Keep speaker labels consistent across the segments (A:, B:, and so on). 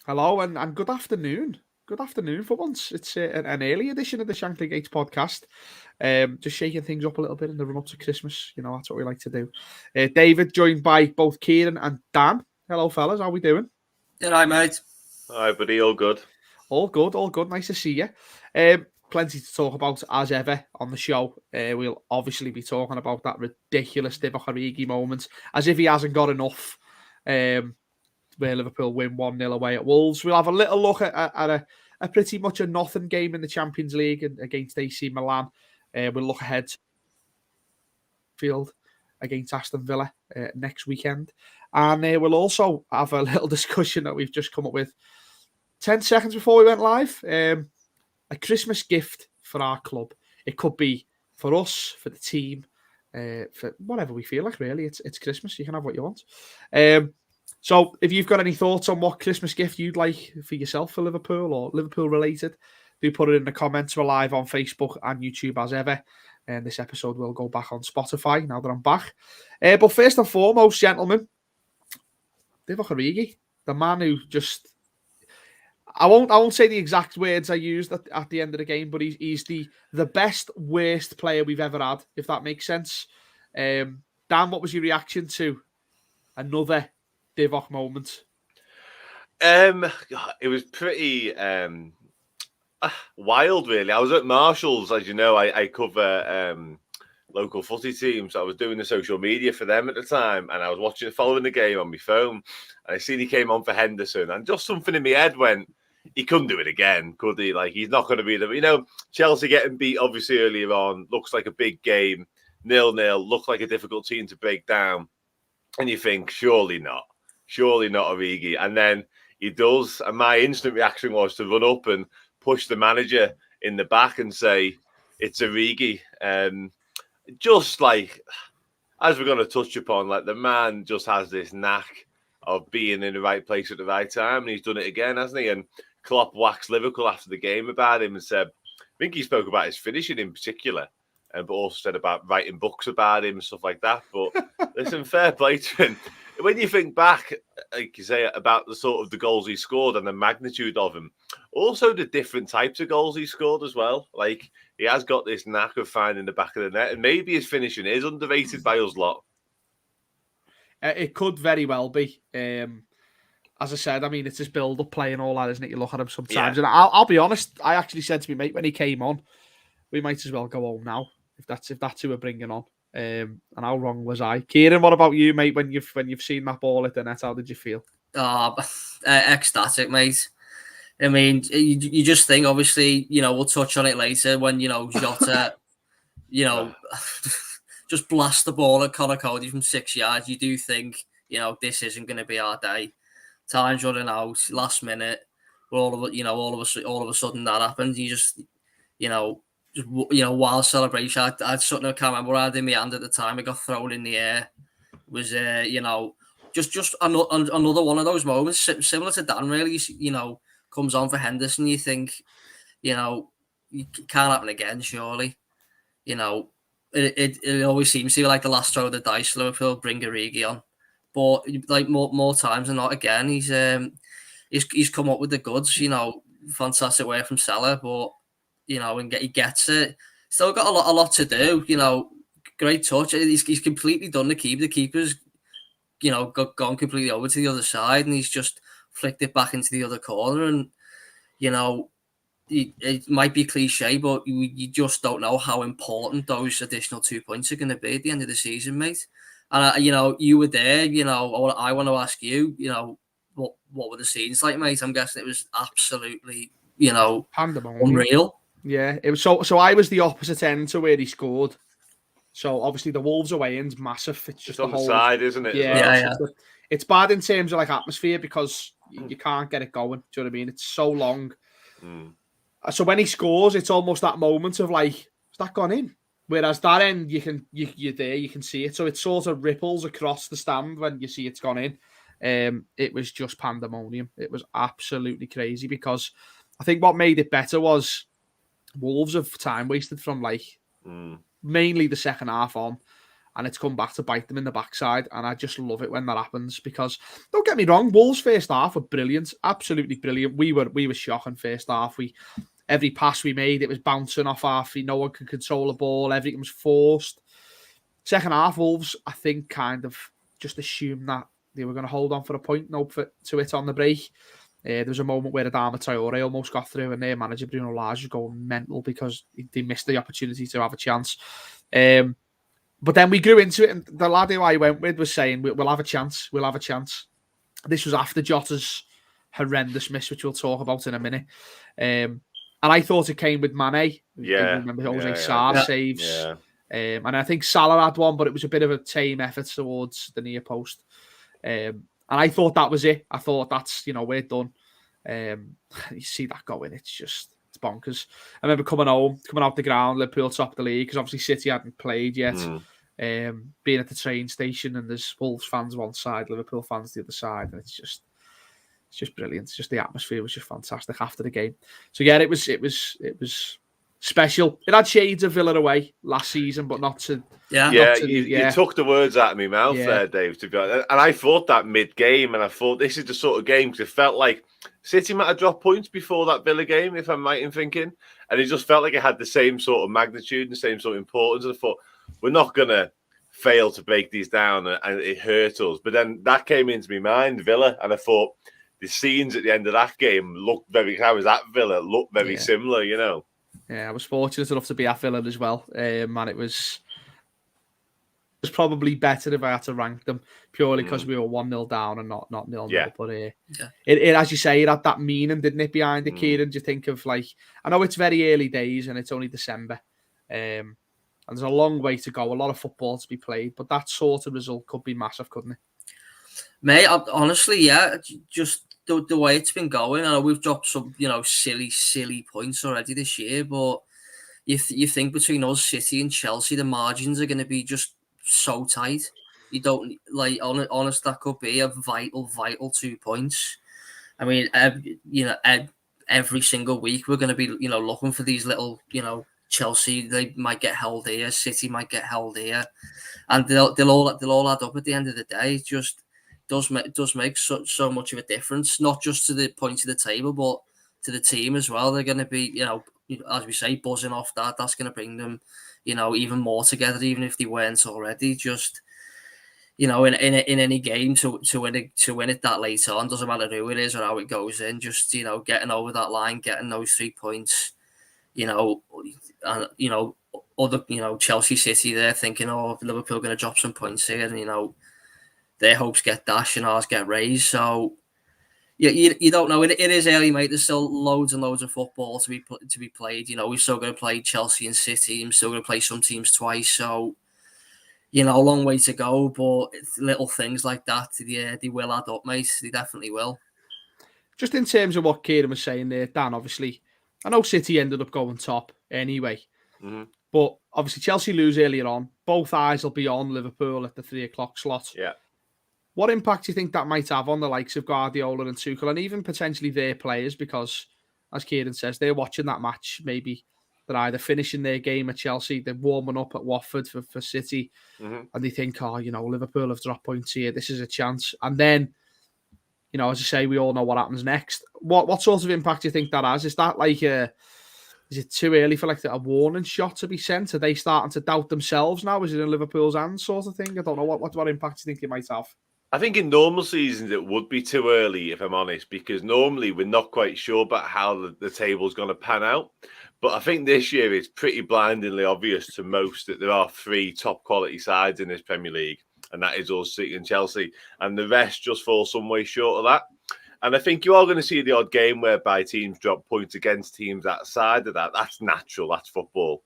A: Hello and good afternoon. Good afternoon for once. It's an early edition of the Shankly Gates Podcast. Just shaking things up a little bit in the run up to Christmas. You know, that's what we like to do. David, joined by both Kieran and Dan. Hello, fellas. How we doing?
B: All right, mate.
C: Hi, buddy. All good.
A: All good. All good. Nice to see you. Plenty to talk about as ever on the show. We'll obviously be talking about that ridiculous Divock Origi moment, as if he hasn't got enough. Where Liverpool win 1-0 away at Wolves. We'll have a little look at a pretty much a nothing game in the Champions League against AC Milan. We'll look ahead to Anfield against Aston Villa next weekend. And we'll also have a little discussion that we've just come up with 10 seconds before we went live. A Christmas gift for our club. It could be for us, for the team, for whatever we feel like, really. It's Christmas. You can have what you want. So if you've got any thoughts on what Christmas gift you'd like for yourself for Liverpool or Liverpool related, do put it in the comments. We're live on Facebook and YouTube as ever. And this episode will go back on Spotify now that I'm back. But first and foremost, gentlemen, Divock Origi, the man who just... I won't say the exact words I used at the end of the game, but he's the best, worst player we've ever had, if that makes sense. Dan, what was your reaction to another Divock moment?
C: It was pretty wild, really. I was at Marshall's, as you know. I cover local footy teams. So I was doing the social media for them at the time, and I was following the game on my phone. And I seen he came on for Henderson, and just something in my head went, he couldn't do it again, could he? Like, he's not going to be the, Chelsea getting beat obviously earlier on. Looks like a big game, 0-0. Looked like a difficult team to break down, and you think, surely not Origi. And then he does. And my instant reaction was to run up and push the manager in the back and say, it's Origi. Just like, as we're going to touch upon, like, the man just has this knack of being in the right place at the right time. And he's done it again, hasn't he? And Klopp waxed Liverpool after the game about him and said, I think he spoke about his finishing in particular, but also said about writing books about him and stuff like that. But listen, fair play to him. When you think back, like you say, about the sort of the goals he scored and the magnitude of them, also the different types of goals he scored as well. Like, he has got this knack of finding the back of the net, and maybe his finishing is underrated by us lot.
A: It could very well be. As I said, I mean, it's his build-up play and all that, isn't it? You look at him sometimes. Yeah. And I'll be honest, I actually said to my mate when he came on, we might as well go home now, if that's who we're bringing on. And how wrong was I? Kieran, what about you, mate? When you've seen that ball at the net, how did you feel?
B: Ecstatic, mate. I mean, you just think, obviously, we'll touch on it later when, Jota, just blast the ball at Conor Cody from 6 yards. You do think, this isn't going to be our day. Time's running out, last minute. All of a sudden that happens. You just, wild celebration. I sort of can't remember what I had in my hand at the time. It got thrown in the air. It was, just another one of those moments, similar to Dan, really, comes on for Henderson. You think, it can't happen again, surely. It always seems to be like the last throw of the dice. Liverpool bring Origi on. But like more times than not, again, he's come up with the goods, fantastic work from Salah, but, and he gets it. Still got a lot to do, great touch. He's completely done the keeper. The keeper's, gone completely over to the other side, and he's just flicked it back into the other corner. And, it might be cliche, but you just don't know how important those additional 2 points are going to be at the end of the season, mate. And, you were there, I want to ask you, what were the scenes like, mate? I'm guessing it was absolutely,
A: pandemonium.
B: Unreal.
A: Yeah, it was. So I was the opposite end to where he scored. So obviously the Wolves away end's massive. It's just
C: on
A: the whole
C: side, isn't it?
A: Yeah. It's bad in terms of like atmosphere because you can't get it going. Do you know what I mean? It's so long. So when he scores, it's almost that moment of like, has that gone in? Whereas that end, you're there, you can see it. So it sort of ripples across the stand when you see it's gone in. It was just pandemonium. It was absolutely crazy because I think what made it better was Wolves have time wasted from like mainly the second half on. and it's come back to bite them in the backside. And I just love it when that happens, because don't get me wrong, Wolves' first half were brilliant, absolutely brilliant. We were shocking first half. Every pass we made, it was bouncing off our feet. No one could control the ball. Everything was forced. Second half, Wolves, I think, kind of just assumed that they were going to hold on for a point and hope to it on the break. There was a moment where Adama Traore almost got through, and their manager, Bruno Lage, was going mental because they missed the opportunity to have a chance. But then we grew into it, and the lad who I went with was saying, we'll have a chance, we'll have a chance. This was after Jota's horrendous miss, which we'll talk about in a minute. And I thought it came with Mane.
C: Yeah.
A: Remember Jose Sarr saves.
C: Yeah.
A: And I think Salah had one, but it was a bit of a tame effort towards the near post. And I thought that was it. I thought that's, we're done. You see that going, it's bonkers. I remember coming out the ground, Liverpool top of the league, because obviously City hadn't played yet. Being at the train station, and there's Wolves fans one side, Liverpool fans the other side, and it's just brilliant. It's just the atmosphere was just fantastic after the game. So yeah, it was special. It had shades of Villa away last season, but not to.
C: You took the words out of my mouth there, Dave, to be honest. And I thought that mid-game, and I thought this is the sort of game, because it felt like City might have dropped points before that Villa game, if I'm right in thinking. And it just felt like it had the same sort of magnitude and the same sort of importance. And I thought, we're not going to fail to break these down, and it hurt us. But then that came into my mind, Villa, and I thought the scenes at the end of that game looked very, how was that Villa? Looked very similar, Yeah,
A: I was fortunate enough to be at Villa as well. And it was probably better if I had to rank them, purely because we were 1-0 down and not 0-0.
C: Yeah.
A: But it, as you say, it had that meaning, didn't it, behind it, Kieran? Do you think of, like, I know it's very early days and it's only December, and there's a long way to go, a lot of football to be played, but that sort of result could be massive, couldn't it?
B: Mate, honestly, just the way it's been going. I know we've dropped some, silly points already this year, but you think between us, City and Chelsea, the margins are going to be just so tight. You don't, like, honest, that could be a vital 2 points. I mean, every single week we're going to be, looking for these little, Chelsea, they might get held here, City might get held here, and they'll all add up at the end of the day. It just does make so much of a difference, not just to the points of the table, but to the team as well. They're going to be, as we say, buzzing off that. That's going to bring them, even more together, even if they weren't already. Just, in any game to win it that late on, doesn't matter who it is or how it goes in. Just, getting over that line, getting those 3 points. Other, Chelsea, City, they're thinking, Liverpool going to drop some points here, and their hopes get dashed and ours get raised. So you don't know. It is early, mate. There's still loads and loads of football to be played. We're still going to play Chelsea and City. I'm still going to play some teams twice. So a long way to go. But little things like that, they will add up, mate. They definitely will.
A: Just in terms of what Kieran was saying there, Dan, obviously, I know City ended up going top anyway. But obviously Chelsea lose earlier on. Both eyes will be on Liverpool at the 3:00 slot.
C: Yeah.
A: What impact do you think that might have on the likes of Guardiola and Tuchel, and even potentially their players? Because, as Kieran says, they're watching that match. Maybe they're either finishing their game at Chelsea, they're warming up at Watford for City, and they think, Liverpool have dropped points here. This is a chance. And then, as I say, we all know what happens next. What sort of impact do you think that has? Is that like is it too early for like a warning shot to be sent? Are they starting to doubt themselves now? Is it in Liverpool's hands, sort of thing? I don't know. What impact do you think it might have?
C: I think in normal seasons it would be too early, if I'm honest, because normally we're not quite sure about how the table's going to pan out. But I think this year it's pretty blindingly obvious to most that there are 3 top quality sides in this Premier League, and that is us, City and Chelsea, and the rest just fall some way short of that. And I think you are going to see the odd game whereby teams drop points against teams outside of that. That's natural. That's football.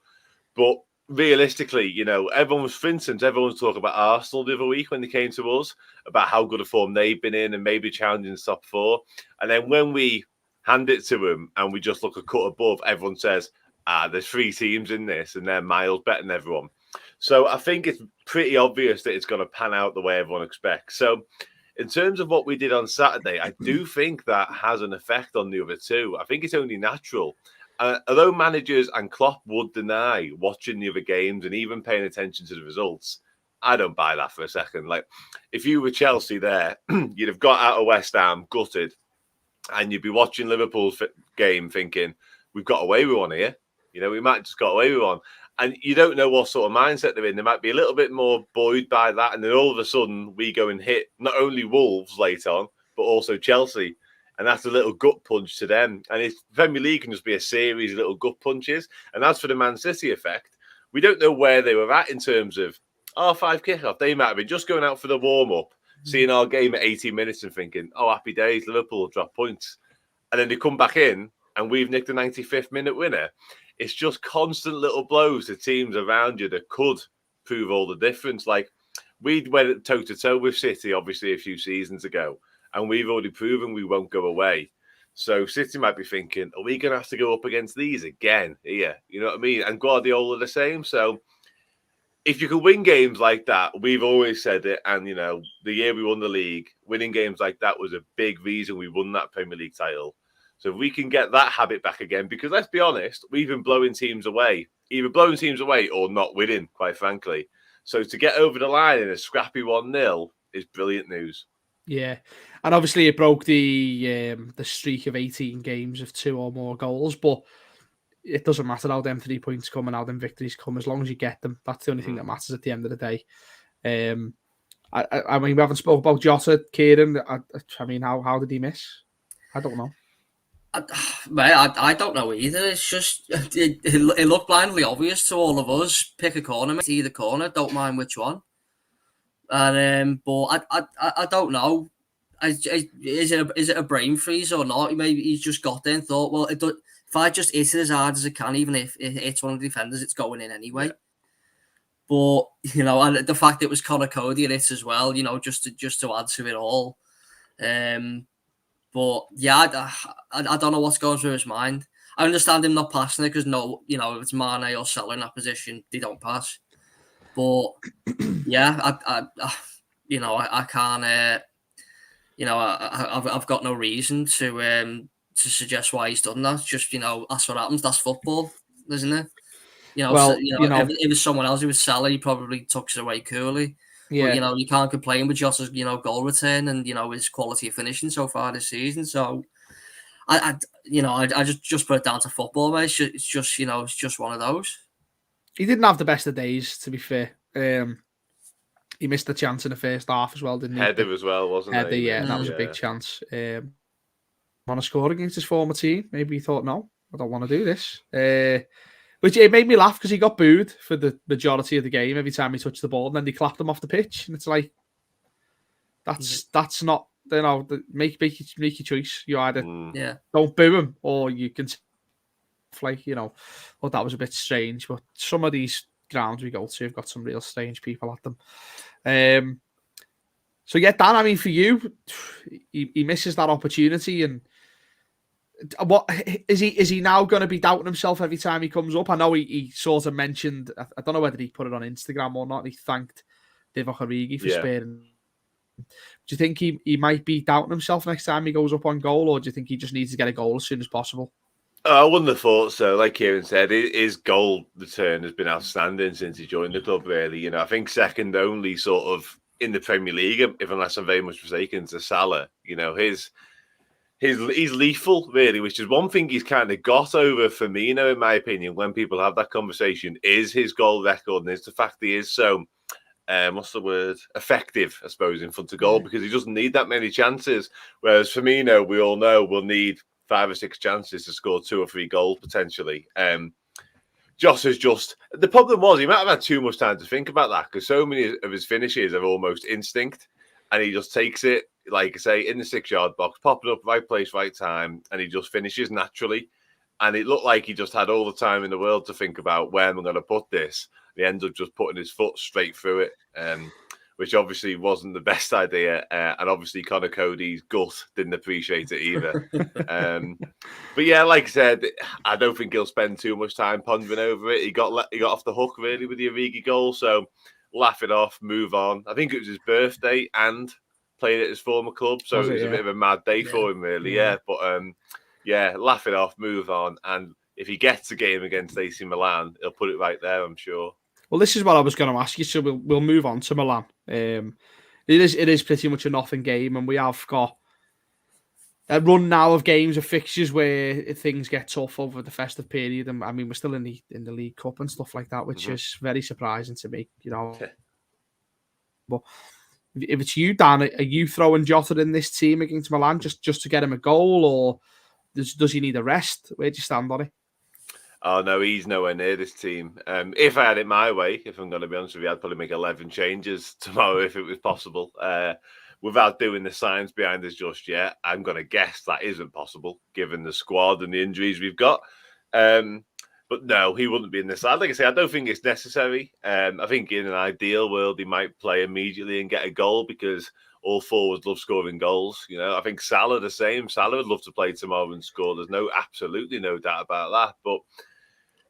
C: But realistically, everyone was talking about Arsenal the other week when they came to us, about how good a form they've been in and maybe challenging the top 4. And then when we hand it to them and we just look a cut above, everyone says, there's 3 teams in this and they're miles better than everyone. So I think it's pretty obvious that it's going to pan out the way everyone expects. So in terms of what we did on Saturday, I do think that has an effect on the other 2. I think it's only natural. Although managers and Klopp would deny watching the other games and even paying attention to the results, I don't buy that for a second. Like, if you were Chelsea there, you'd have got out of West Ham, gutted, and you'd be watching Liverpool's game thinking, we've got away with one here. You know, we might just got away with one. And you don't know what sort of mindset they're in. They might be a little bit more buoyed by that. And then all of a sudden, we go and hit not only Wolves late on, but also Chelsea. And that's a little gut punch to them. And it's Premier League can just be a series of little gut punches. And as for the Man City effect, we don't know where they were at in terms of R5 kickoff. They might have been just going out for the warm-up, seeing our game at 18 minutes and thinking, oh, happy days, Liverpool drop points. And then they come back in and we've nicked the 95th minute winner. It's just constant little blows to teams around you that could prove all the difference. Like, we went toe-to-toe with City, obviously, a few seasons ago, and we've already proven we won't go away. So City might be thinking, are we going to have to go up against these again here? You know what I mean? And Guardiola the same. So if you can win games like that, we've always said it, and, you know, the year we won the league, winning games like that was a big reason we won that Premier League title. So if we can get that habit back again, because let's be honest, we've been blowing teams away, either blowing teams away or not winning, quite frankly. So to get over the line in a scrappy 1-0 is brilliant news.
A: Yeah, and obviously it broke the streak of 18 games of 2 or more goals, but it doesn't matter how them 3 points come and how them victories come, as long as you get them. That's the only thing that matters at the end of the day. I mean, we haven't spoke about Jota, Kieran. I mean, how did he miss? I don't know.
B: I don't know either. It's just it looked blindly obvious to all of us. Pick a corner, mate, either corner. Don't mind which one. And but I don't know. Is it a brain freeze or not? Maybe he's just got there and thought, well, if I just hit it as hard as I can, even if it hits one of the defenders, it's going in anyway. Yeah. But, you know, and the fact it was Connor Cody in it as well, you know, just to add to it all. But yeah, I don't know what's going through his mind. I understand him not passing it because no, you know, if it's Mane or Salah in that position, they don't pass. But yeah, I can't. You know, I've got no reason to suggest why he's done that. It's just, you know, that's what happens. That's football, isn't it? You know, well, so, if it was someone else, it was Salah, he probably tucks it away coolly. Yeah. But, you know, you can't complain with Jota's, you know, goal return and, you know, his quality of finishing so far this season. So, I just put it down to football, mate. It's just, you know, it's just one of those.
A: He didn't have the best of days, to be fair. He missed the chance in the first half as well, didn't he?
C: Header as well, wasn't it?
A: Header, yeah, that was a big chance. Want to score against his former team? Maybe he thought, no, I don't want to do this. Which it made me laugh because he got booed for the majority of the game every time he touched the ball, and then they clapped him off the pitch, and it's like, that's not, you know, make your choice. You either don't boo him or you can, like, you know, well, that was a bit strange. But some of these grounds we go to have got some real strange people at them. So yeah, Dan, I mean, for you, he misses that opportunity, and what is he now going to be doubting himself every time he comes up? I know he sort of mentioned, I don't know whether he put it on Instagram or not, he thanked Divock Origi for sparing. Do you think he might be doubting himself next time he goes up on goal, or do you think he just needs to get a goal as soon as possible?
C: I wouldn't have thought so. Like Kieran said, his goal return has been outstanding since he joined the club, really. You know, I think second only sort of in the Premier League, unless I'm very much mistaken, to Salah. You know, he's lethal, really, which is one thing he's kind of got over Firmino, in my opinion, when people have that conversation, is his goal record, and it's the fact he is so, effective, I suppose, in front of goal, because he doesn't need that many chances. Whereas Firmino, we all know, will need 5 or 6 chances to score 2 or 3 goals, potentially. Jota's just... The problem was, he might have had too much time to think about that, because so many of his finishes are almost instinct, and he just takes it, like I say, in the 6-yard box, pop it up, right place, right time, and he just finishes naturally. And it looked like he just had all the time in the world to think about where am I going to put this. He ended up just putting his foot straight through it, which obviously wasn't the best idea. And obviously Connor Cody's gut didn't appreciate it either. But yeah, like I said, I don't think he'll spend too much time pondering over it. He got off the hook, really, with the Origi goal. So laugh it off, move on. I think it was his birthday and played at his former club, so it was a bit of a mad day for him, really. But laugh it off, move on, and if he gets a game against AC Milan, he'll put it right there, I'm sure.
A: Well, this is what I was going to ask you, so we'll move on to Milan. It is pretty much a nothing game, and we have got a run now of games of fixtures where things get tough over the festive period. And I mean, we're still in the League Cup and stuff like that, which is very surprising to me, you know. But if it's you, Dan, are you throwing Jota in this team against Milan just to get him a goal, or does he need a rest? Where do you stand on it?
C: Oh, no, he's nowhere near this team. If I had it my way, if I'm going to be honest with you, I'd probably make 11 changes tomorrow if it was possible. Without doing the science behind us just yet, I'm going to guess that isn't possible, given the squad and the injuries we've got. But no, he wouldn't be in this side. Like I say, I don't think it's necessary. I think in an ideal world, he might play immediately and get a goal because all forwards love scoring goals. You know, I think Salah the same. Salah would love to play tomorrow and score. There's absolutely no doubt about that. But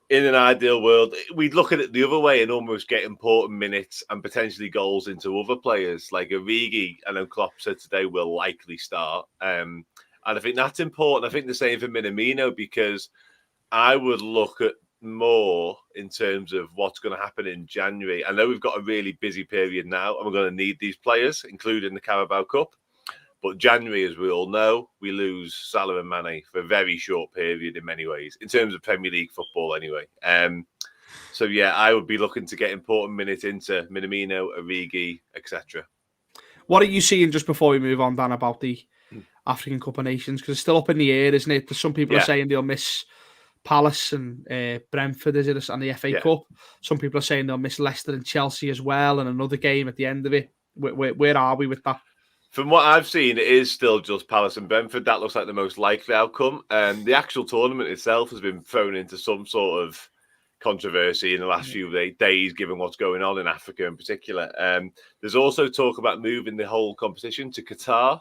C: in an ideal world, we'd look at it the other way and almost get important minutes and potentially goals into other players. Like Origi, I know Klopp said today, will likely start. And I think that's important. I think the same for Minamino, because I would look at more in terms of what's going to happen in January. I know we've got a really busy period now and we're going to need these players, including the Carabao Cup. But January, as we all know, we lose Salah and Mane for a very short period in many ways, in terms of Premier League football anyway. So, yeah, I would be looking to get important minutes into Minamino, Origi, etc.
A: What are you seeing, just before we move on, Dan, about the African Cup of Nations? Because it's still up in the air, isn't it? There's some people are saying they'll miss Palace and Brentford, is it, and the FA Cup. Some people are saying they'll miss Leicester and Chelsea as well, and another game at the end of it. Where are we with that?
C: From what I've seen, it is still just Palace and Brentford. That looks like the most likely outcome. The actual tournament itself has been thrown into some sort of controversy in the last few days, given what's going on in Africa in particular. There's also talk about moving the whole competition to Qatar,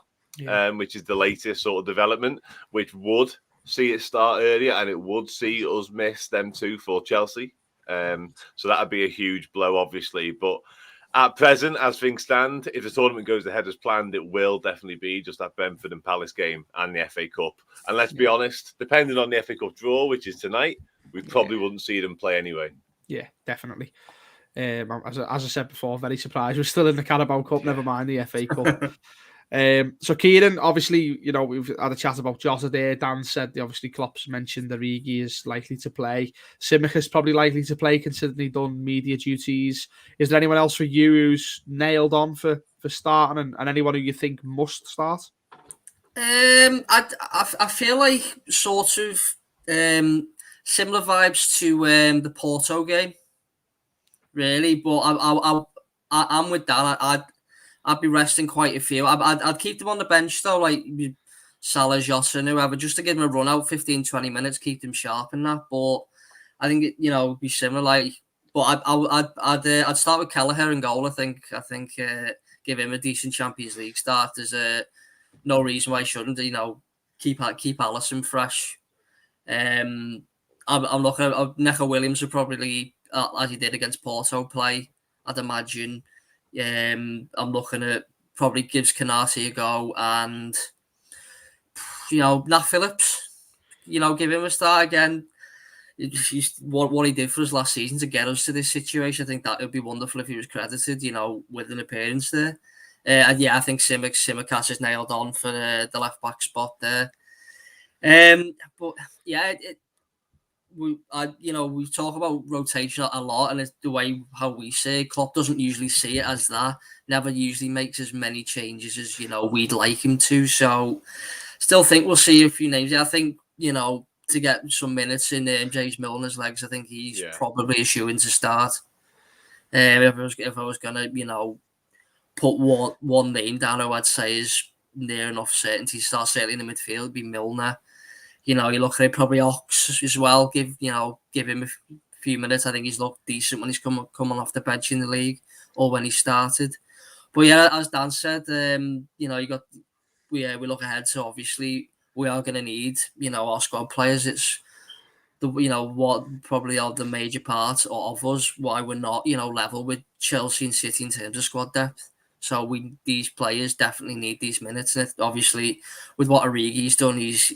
C: which is the latest sort of development, which would see it start earlier and it would see us miss them too for Chelsea. So that would be a huge blow, obviously. But at present, as things stand, if the tournament goes ahead as planned, it will definitely be just that Brentford and Palace game and the FA Cup. And let's be honest, depending on the FA Cup draw, which is tonight, we probably wouldn't see them play anyway.
A: Yeah, definitely. As I said before, very surprised. We're still in the Carabao Cup, never mind the FA Cup. So Kieran, obviously, you know, we've had a chat about Jota there. Dan said, obviously, Klopp's mentioned Origi is likely to play. Simic is probably likely to play, considering he's done media duties. Is there anyone else for you who's nailed on for starting, and anyone who you think must start?
B: I feel like sort of similar vibes to the Porto game, really. But I'm with Dan. I'd be resting quite a few. I'd keep them on the bench though, like Salah, Jota, and whoever, just to give them a run out 15, 20 minutes, keep them sharp and that. But I think it, it'd be similar. Like, but I'd start with Kelleher in goal. I think give him a decent Champions League start. There's no reason why he shouldn't. Keep Alisson fresh. I'm looking at Neco Williams would probably, as he did against Porto, play. I'd imagine. I'm looking at probably gives Canati a go, and Nat Phillips, give him a start again. What he did for us last season to get us to this situation, I think that would be wonderful if he was credited, with an appearance there. And I think Tsimikas is nailed on for the left back spot there. But yeah, we talk about rotation a lot, and it's the way how we say it. Klopp doesn't usually see it as that. Never usually makes as many changes as we'd like him to. So, still think we'll see a few names. I think to get some minutes in James Milner's legs, I think he's probably a shoo-in to start. If I was gonna put one name down, who I'd say is near enough certainty to start certainly in the midfield, would be Milner. You look at it, probably Ox as well. Give him a few minutes. I think he's looked decent when he's coming off the bench in the league or when he started. But yeah, as Dan said, we look ahead. So obviously we are going to need our squad players. It's what probably are the major part of us why we're not level with Chelsea and City in terms of squad depth. So these players definitely need these minutes. And obviously with what Origi's done, he's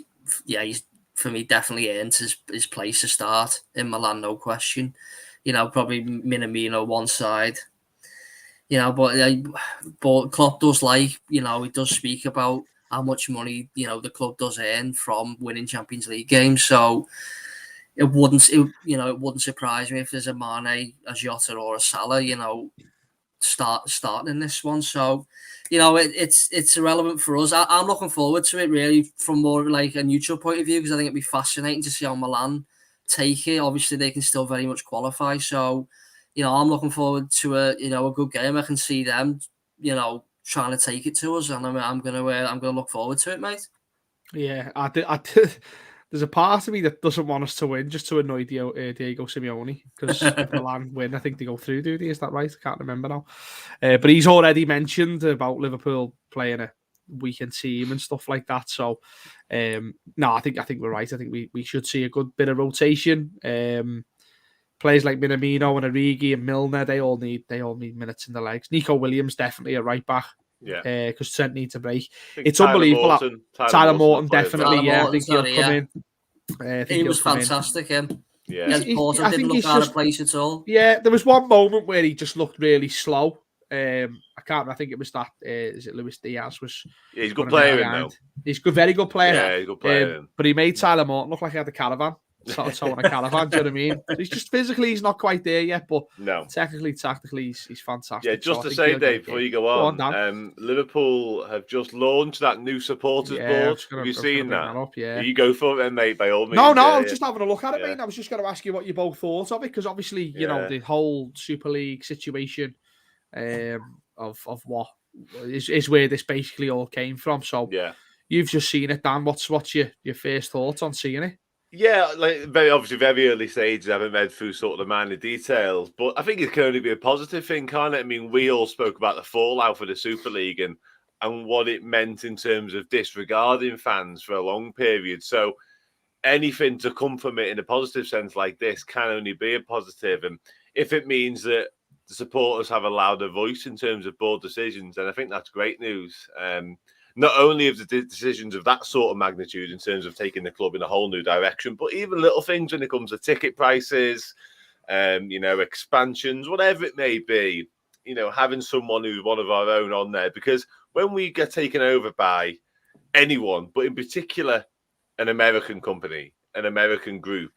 B: for me definitely earned his place to start in Milan, no question. probably Minamino one side. But Klopp does he does speak about how much money the club does earn from winning Champions League games. So it wouldn't surprise me if there's a Mane, a Jota, or a Salah, starting in this one. So it's irrelevant for us. I'm looking forward to it really from more like a neutral point of view, because I think it'd be fascinating to see how Milan take it. Obviously, they can still very much qualify. So I'm looking forward to a good game. I can see them trying to take it to us, and I'm gonna look forward to it, mate.
A: Yeah, I did. There's a part of me that doesn't want us to win just to annoy Diego Simeone, because if Milan win, I think they go through, do they? Is that right? I can't remember now. But he's already mentioned about Liverpool playing a weekend team and stuff like that. So, no, I think we're right. I think we should see a good bit of rotation. Players like Minamino and Origi and Milner, they all need minutes in the legs. Nico Williams definitely a right back.
C: Yeah,
A: because Trent needs a break. It's
C: Tyler
A: unbelievable.
C: Morton,
A: Tyler Morton definitely.
B: Tyler
A: I think he'll come in.
B: He was fantastic. Him.
C: Yeah,
B: Porter didn't look out of place at all.
A: Yeah, there was one moment where he just looked really slow. I think it was that. Is it Luis Diaz was?
C: Yeah, he's a good player though.
A: He's good, very good player.
C: Yeah, he's a good player.
A: But he made Tyler Morton look like he had a caravan. So on a caravan, do you know what I mean? He's just physically, he's not quite there yet, but technically, tactically, he's fantastic.
C: Yeah, just to say, Dave, before you go on, Liverpool have just launched that new supporters board. Have you seen that?
A: Yeah.
C: You go for it then, mate, by all means.
A: No, I was just having a look at it, mate. I was just going to ask you what you both thought of it, because obviously, the whole Super League situation of what is where this basically all came from. So you've just seen it, Dan. What's your first thoughts on seeing it?
C: Yeah, like very early stages. I haven't read through sort of the minor details, but I think it can only be a positive thing, can't it? I mean, we all spoke about the fallout for the Super League and what it meant in terms of disregarding fans for a long period. So anything to come from it in a positive sense like this can only be a positive. And if it means that the supporters have a louder voice in terms of board decisions, then I think that's great news. Not only of the decisions of that sort of magnitude in terms of taking the club in a whole new direction, but even little things when it comes to ticket prices, expansions, whatever it may be, having someone who's one of our own on there. Because when we get taken over by anyone, but in particular an American company, an American group,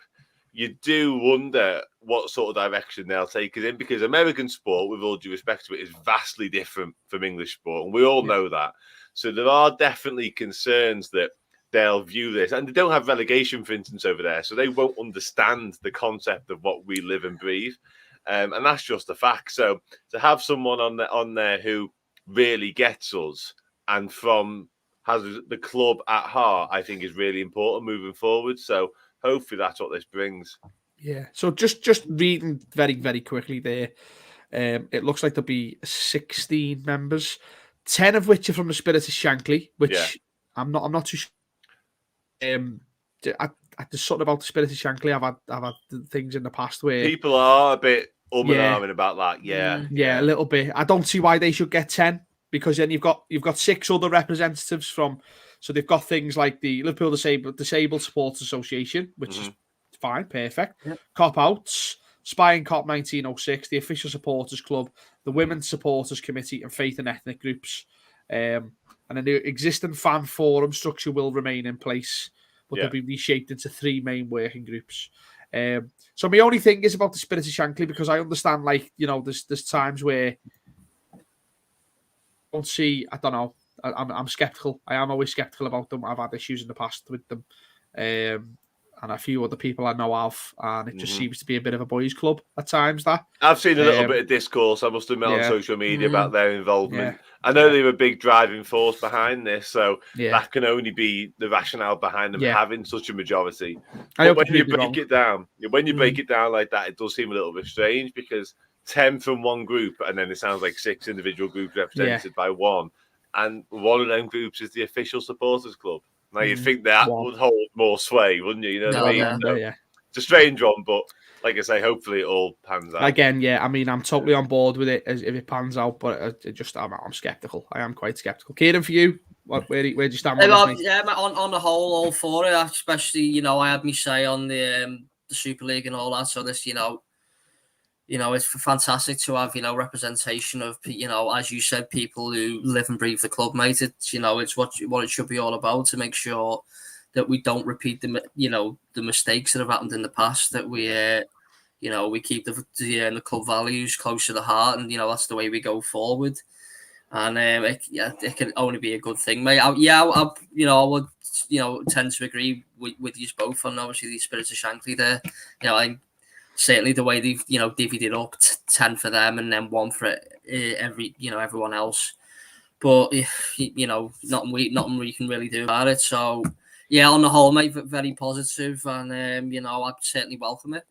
C: you do wonder what sort of direction they'll take us in, because American sport, with all due respect to it, is vastly different from English sport. And we all know that. So there are definitely concerns that they'll view this, and they don't have relegation, for instance, over there, so they won't understand the concept of what we live and breathe, and that's just a fact. So to have someone on there who really gets us and has the club at heart, I think is really important moving forward. So hopefully that's what this brings.
A: Yeah. So just reading very, very quickly there, it looks like there'll be 16 members. 10 of which are from the Spirit of Shankly, which I'm not too sure. There's something about the Spirit of Shankly. I've had things in the past where
C: people are a bit and ahhing about that. Yeah,
A: a little bit. I don't see why they should get 10, because then you've got 6 other representatives from. So they've got things like the Liverpool Disabled Supporters Association, which is fine, perfect. Yep. Cop Outs, Spy and Cop 1906, the Official Supporters Club, the Women's Supporters Committee, and Faith and Ethnic Groups. And then the existing fan forum structure will remain in place, but they'll be reshaped into 3 main working groups. So my only thing is about the Spirit of Shankly, because I understand, there's times where I don't see, I don't know, I'm skeptical. I am always skeptical about them. I've had issues in the past with them. And a few other people I know of, and it just seems to be a bit of a boys' club at times. That
C: I've seen a little bit of discourse, I must admit, on social media about their involvement. I know they were a big driving force behind this, so that can only be the rationale behind them having such a majority. But when you break it down, like that, it does seem a little bit strange, because 10 from one group, and then it sounds like 6 individual groups represented by one, and one of them groups is the Official Supporters Club. Now, you'd think that would hold more sway, wouldn't you? You know what I mean? It's a strange one, but like I say, hopefully it all pans out.
A: Again, I mean, I'm totally on board with it if it pans out, but I'm skeptical. I am quite skeptical. Kieran, for you, where do you stand on this?
B: On the whole, all for it. Especially, I had me say on the Super League and all that. So this, it's fantastic to have, representation of, as you said, people who live and breathe the club, mate. It's, it's what it should be all about, to make sure that we don't repeat the mistakes that have happened in the past, that we, we keep the club values close to the heart, and, that's the way we go forward. And it can only be a good thing, mate. I would, tend to agree with you both on, obviously, the spirit of Shankly there. Certainly the way they've, divvied it up, 10 for them and then 1 for everyone else. But, nothing we can really do about it. So, yeah, on the whole, mate, very positive, and, I'd certainly welcome it.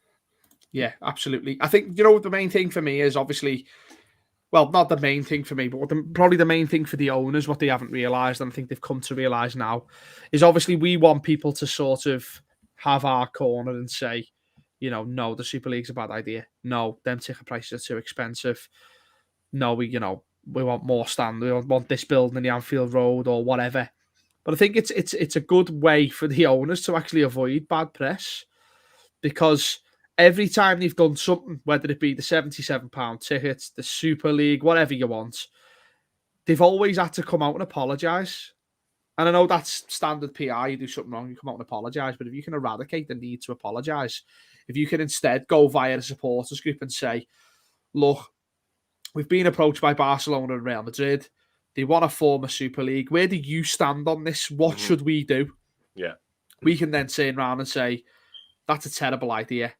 A: Yeah, absolutely. I think, the main thing for me is obviously, well, not the main thing for me, but probably the main thing for the owners, what they haven't realised, and I think they've come to realise now, is obviously we want people to sort of have our corner and say, no, the Super League's a bad idea. No, them ticket prices are too expensive. No, we want more stand. We want this building in the Anfield Road or whatever. But I think it's a good way for the owners to actually avoid bad press, because every time they've done something, whether it be the £77 tickets, the Super League, whatever you want, they've always had to come out and apologise. And I know that's standard PR. You do something wrong, you come out and apologise. But if you can eradicate the need to apologise, if you can instead go via the supporters group and say, look, we've been approached by Barcelona and Real Madrid. They want to form a Super League. Where do you stand on this? What should we do?
C: Yeah.
A: We can then turn around and say, that's a terrible idea.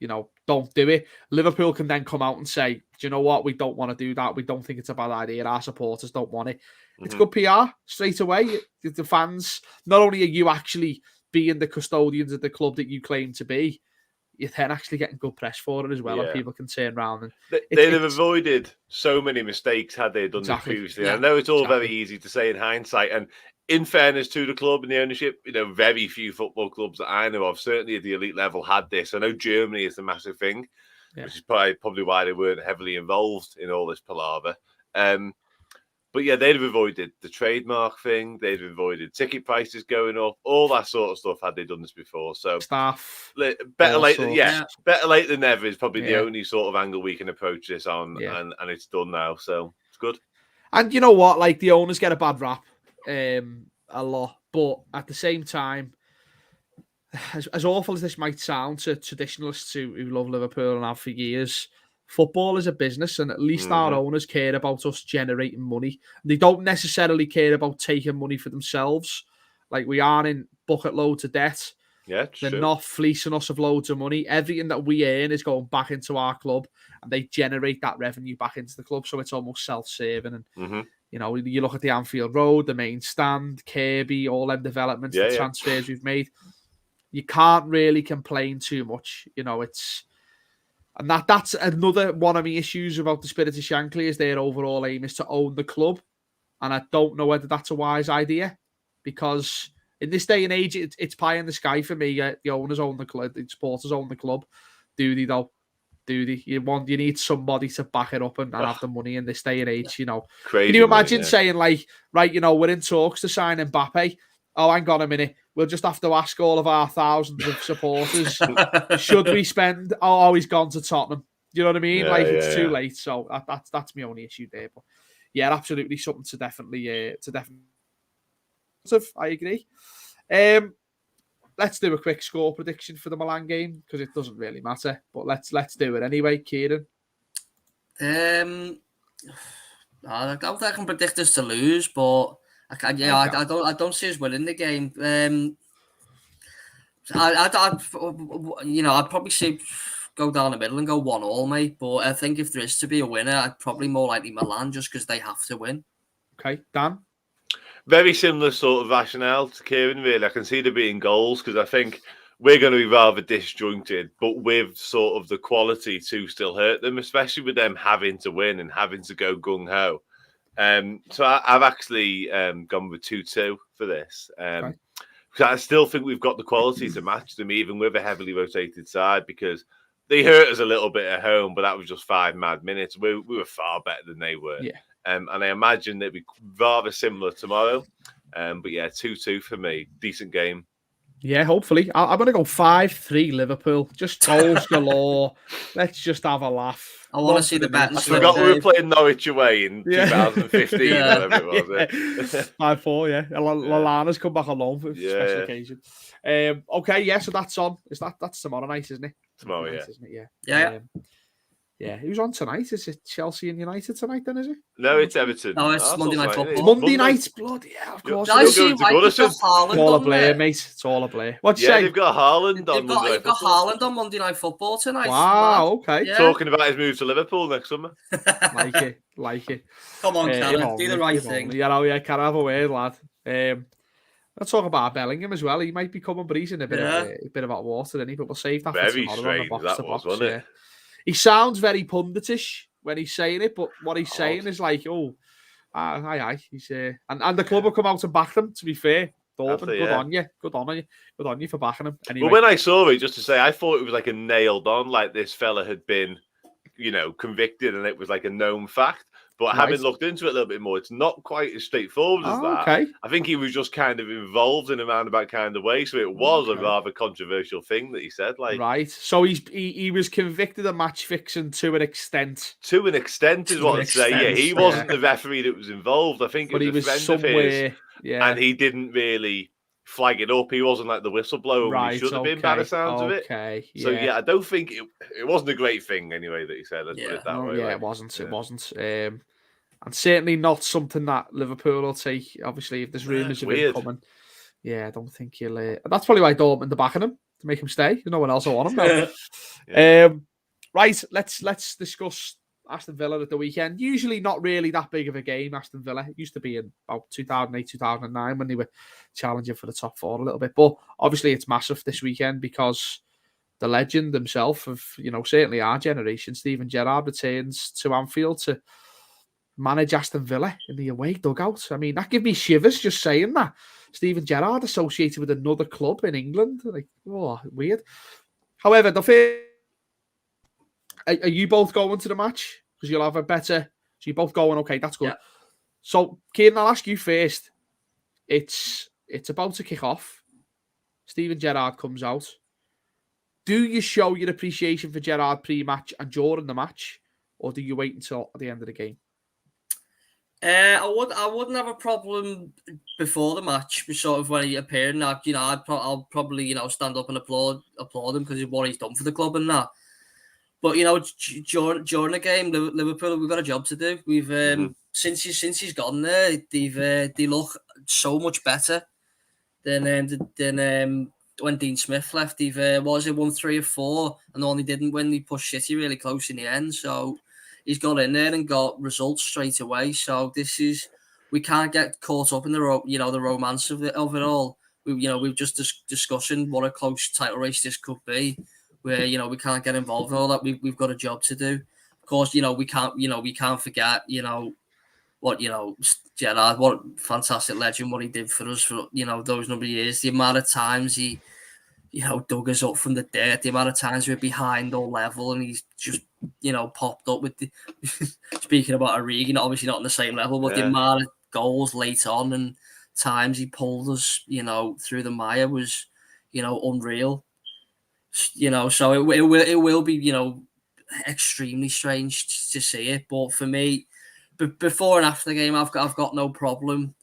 A: Don't do it. Liverpool can then come out and say, do you know what? We don't want to do that. We don't think it's a bad idea. Our supporters don't want it. It's good PR straight away. The fans, not only are you actually being the custodians of the club that you claim to be, you're then actually getting good press for it as well, and people can turn around. And
C: they'd have avoided so many mistakes had they done this previously. Yeah, I know it's all very easy to say in hindsight, and in fairness to the club and the ownership, very few football clubs that I know of, certainly at the elite level, had this. I know Germany is the massive thing, which is probably why they weren't heavily involved in all this palaver. But yeah, they'd have avoided the trademark thing. They'd have avoided ticket prices going up, all that sort of stuff had they done this before. So
A: staff,
C: better late than never is probably the only sort of angle we can approach this on, and it's done now, so it's good.
A: And you know what? Like, the owners get a bad rap a lot, but at the same time, as awful as this might sound to traditionalists who love Liverpool and have for years, football is a business, and at least our owners care about us generating money. They don't necessarily care about taking money for themselves. Like, we aren't in bucket loads of debt.
C: Yeah,
A: they're not fleecing us of loads of money. Everything that we earn is going back into our club, and they generate that revenue back into the club. So it's almost self-serving. And you look at the Anfield Road, the main stand, Kirby, all them developments, the transfers we've made. You can't really complain too much. And that's another one of the issues about the Spirit of Shankly, is their overall aim is to own the club. And I don't know whether that's a wise idea, because in this day and age, it's pie in the sky for me. The owners own the club, the supporters own the club. Do they though? Do they? You need somebody to back it up and have the money in this day and age.
C: Crazy.
A: Can you imagine saying, like, right, we're in talks to sign Mbappe. Oh, hang on a minute. We'll just have to ask all of our thousands of supporters, should we spend? Oh, he's gone to Tottenham. You know what I mean? It's too late. So that's my only issue there. But yeah, absolutely something to definitely. I agree. Let's do a quick score prediction for the Milan game, because it doesn't really matter. But let's do it anyway, Kieran.
B: I can predict us to lose, but. I don't see us winning the game. I'd probably say go down the middle and go 1-1, mate. But I think if there is to be a winner, I'd probably more likely Milan, just because they have to win.
A: Okay, Dan?
C: Very similar sort of rationale to Kieran, really. I can see there being goals, because I think we're going to be rather disjointed, but with sort of the quality to still hurt them, especially with them having to win and having to go gung-ho. So I've actually gone with 2-2 for this. Okay. I still think we've got the quality to match them, even with a heavily rotated side, because they hurt us a little bit at home, but that was just 5 mad minutes. We were far better than they were.
A: Yeah.
C: And I imagine they'd be rather similar tomorrow. But yeah, 2-2 for me. Decent game.
A: Yeah, hopefully. I'm going to go 5-3 Liverpool. Just goals galore. Let's just have a laugh.
B: I want to see the betting.
C: I forgot we were playing Norwich away in 2015
B: Yeah.
C: or whatever it was.
A: 5-4, yeah. Lallana's come back alone for a special occasion. Okay, yeah, so that's on. That's tomorrow night, isn't it?
C: Tomorrow, yeah.
A: Isn't it?
B: Yeah.
A: Yeah, who's on tonight? Is it Chelsea and United tonight then, is it?
C: No, it's Everton.
B: No, it's Monday Night Football.
A: It's Monday night, bloody hell, of course.
B: I see why they've got Haaland
A: It's all a
B: on
A: blur,
B: there.
A: mate. It's all a blur. What'd you say?
C: They've got Haaland on Monday
B: They've got Haaland on Monday Night Football tonight.
A: Wow, okay.
B: Yeah.
C: Talking about his move to Liverpool next summer.
A: Like it.
B: Come on, Karen, do the right thing.
A: Yeah, can't have a word, lad. Let's talk about Bellingham as well. He might be coming, but he's in a bit of hot water, isn't he? But we'll save that
C: Very
A: for tomorrow
C: strange
A: on the box
C: that
A: to
C: was,
A: box.
C: wasn't it?
A: Yeah. He sounds very punditish when he's saying it, but what he's saying is like, aye. He's and the club will come out and back them. To be fair, Dortmund, good on you for backing him. Anyway.
C: Well, when I saw it, just to say, I thought it was like a nailed on, like this fella had been, convicted, and it was like a known fact. But having looked into it a little bit more, it's not quite as straightforward as that.
A: Okay.
C: I think he was just kind of involved in a roundabout kind of way, so it was a rather controversial thing that he said. Like,
A: right. So he was convicted of match fixing to an extent.
C: To an extent is what I'd say. Yeah, he wasn't the referee that was involved. I think it was a friend of his, and he didn't really flag it up. He wasn't like the whistleblower when he should have been, by the sounds of it. So I don't think it wasn't a great thing anyway that he said. Let's put it that way.
A: Yeah, it wasn't. It wasn't. And certainly not something that Liverpool will take. Obviously, if there's rumours of him coming, I don't think he'll. That's probably why Dortmund are backing him to make him stay. There's no one else will want him now. Right, let's discuss Aston Villa at the weekend. Usually not really that big of a game, Aston Villa. It used to be in about 2008, 2009 when they were challenging for the top four a little bit. But obviously it's massive this weekend because the legend himself of, certainly our generation, Steven Gerrard, returns to Anfield to manage Aston Villa in the away dugout. I mean, that gives me shivers just saying that. Steven Gerrard associated with another club in England. Weird. However, are you both going to the match? Because you'll have a better... So you're both going, okay, that's good. Yeah. So, Kieran, I'll ask you first. It's about to kick off. Steven Gerrard comes out. Do you show your appreciation for Gerrard pre-match and during the match? Or do you wait until the end of the game?
B: I wouldn't have a problem before the match, sort of when he appeared. And I'll probably stand up and applaud him because of what he's done for the club and that. But during the game, Liverpool, we've got a job to do. We've since he's gotten there, they look so much better than when Dean Smith left. They've won 3 or 4, and only didn't win. They pushed City really close in the end, so. He's got in there and got results straight away. So we can't get caught up in the romance of it all. We've just discussing what a close title race this could be, where we can't get involved in all that. We've got a job to do. Of course, we can't forget what Gerrard, what fantastic legend, what he did for us for those number of years. The amount of times he dug us up from the dirt, the amount of times we're behind all level, and he's just, popped up with the, speaking about Origi, obviously not on the same level, but the amount of goals late on and times he pulled us, through the mire was, unreal. So it will be, extremely strange to see it. But for me, before and after the game, I've got no problem.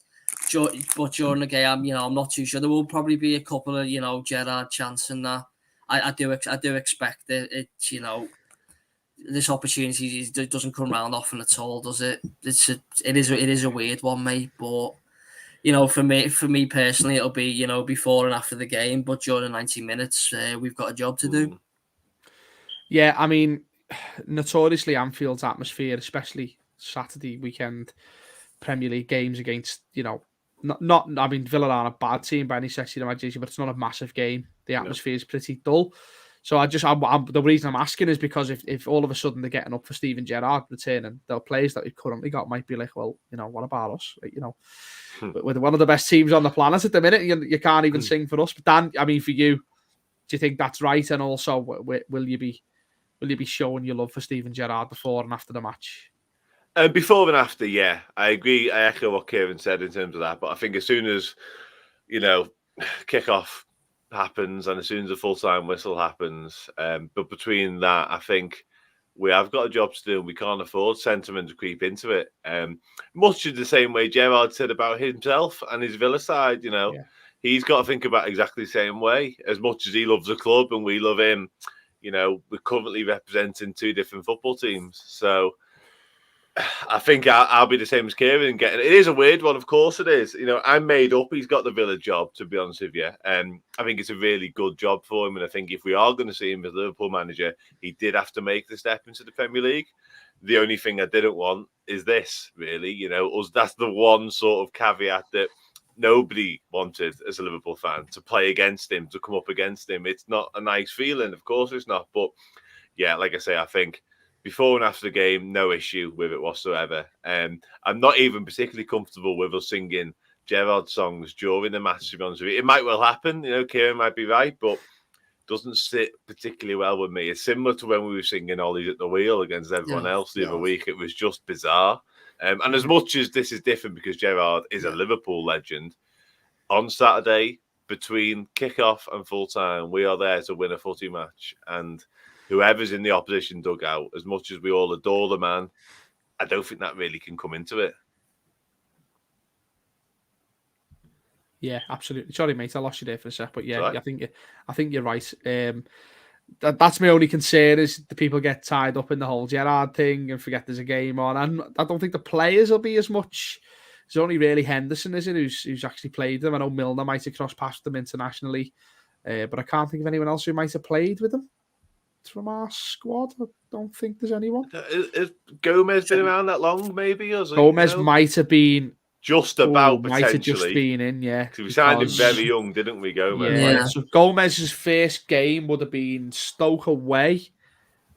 B: But during the game, I'm not too sure. There will probably be a couple of, Gerrard chants and that. I do expect it. This opportunity doesn't come around often at all, does it? It is a weird one, mate. But for me personally, it'll be before and after the game. But during the 90 minutes, we've got a job to do.
A: Yeah, I mean, notoriously Anfield's atmosphere, especially Saturday weekend Premier League games against, not I mean, Villa aren't a bad team by any stretch of the imagination, but it's not a massive game. The atmosphere is pretty dull. So the reason I'm asking is because if all of a sudden they're getting up for Steven Gerrard returning, the players that we've currently got might be like, well, what about us? We're one of the best teams on the planet at the minute. You can't even sing for us. But Dan, I mean, for you, do you think that's right? And also, will you be showing your love for Steven Gerrard before and after the match?
C: Before and after, yeah, I agree. I echo what Kieran said in terms of that. But I think as soon as, kick off, happens and as soon as the full-time whistle happens. But between that, I think we have got a job to do. We can't afford sentiment to creep into it. Much in the same way Gerrard said about himself and his Villa side, he's got to think about exactly the same way. As much as he loves the club and we love him, we're currently representing two different football teams. So I think I'll be the same as Kieran. It is a weird one, of course it is. I'm made up. He's got the Villa job, to be honest with you. I think it's a really good job for him. And I think if we are going to see him as Liverpool manager, he did have to make the step into the Premier League. The only thing I didn't want is this, really. That's the one sort of caveat that nobody wanted as a Liverpool fan, to play against him, to come up against him. It's not a nice feeling. Of course it's not. But yeah, like I say, I think before and after the game, no issue with it whatsoever. I'm not even particularly comfortable with us singing Gerrard songs during the match, to be honest with you. It might well happen, Kieran might be right, but doesn't sit particularly well with me. It's similar to when we were singing Ollie's at the Wheel against everyone else the other week. It was just bizarre. And as much as this is different because Gerrard is a Liverpool legend, on Saturday, between kick-off and full-time, we are there to win a footy match. And whoever's in the opposition dugout, as much as we all adore the man, I don't think that really can come into it.
A: Yeah, absolutely. Sorry, mate, I lost you there for a sec, but yeah,
C: Right.
A: I think you're right. That's my only concern is the people get tied up in the whole Gerrard thing and forget there's a game on. And I don't think the players will be as much. It's only really Henderson, is it, who's actually played them. I know Milner might have crossed past them internationally, but I can't think of anyone else who might have played with them from our squad. I don't think there's anyone.
C: Has Gomez been around that long, maybe? Or
A: Gomez might have been
C: just about
A: might have just
C: potentially.
A: been in, yeah.
C: We signed him very young, didn't we, Gomez?
A: Yeah. So Gomez's first game would have been Stoke away.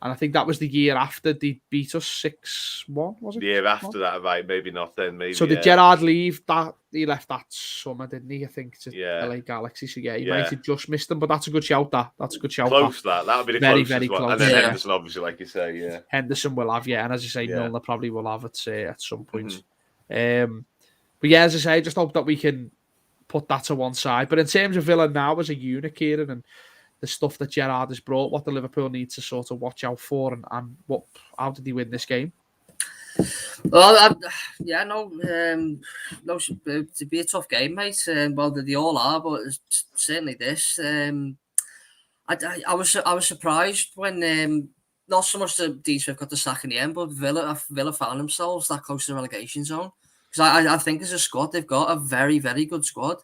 A: And I think that was the year after they beat us 6-1, was it?
C: The year after that, right? Maybe not then. Maybe.
A: So did Gerrard leave that? He left that summer, didn't he? I think to LA Galaxy. So yeah, he might have just missed them, but that's a good shout. That's a good shout.
C: Close that would be the
A: very,
C: closest
A: very
C: one.
A: close.
C: And then Henderson, obviously, like you say, yeah.
A: Henderson will have, and as you say, Milner probably will have it at some point. Mm-hmm. But yeah, as I say, I just hope that we can put that to one side. But in terms of Villa now as a unit, Kieran, and the stuff that Gerrard has brought, what the Liverpool needs to sort of watch out for, and how did he win this game?
B: Well, to be a tough game, mate. Well, they all are, but certainly this. I was surprised when not so much that Dean Smith got the sack in the end, but Villa found themselves that close to the relegation zone. Because I think as a squad, they've got a very, very good squad.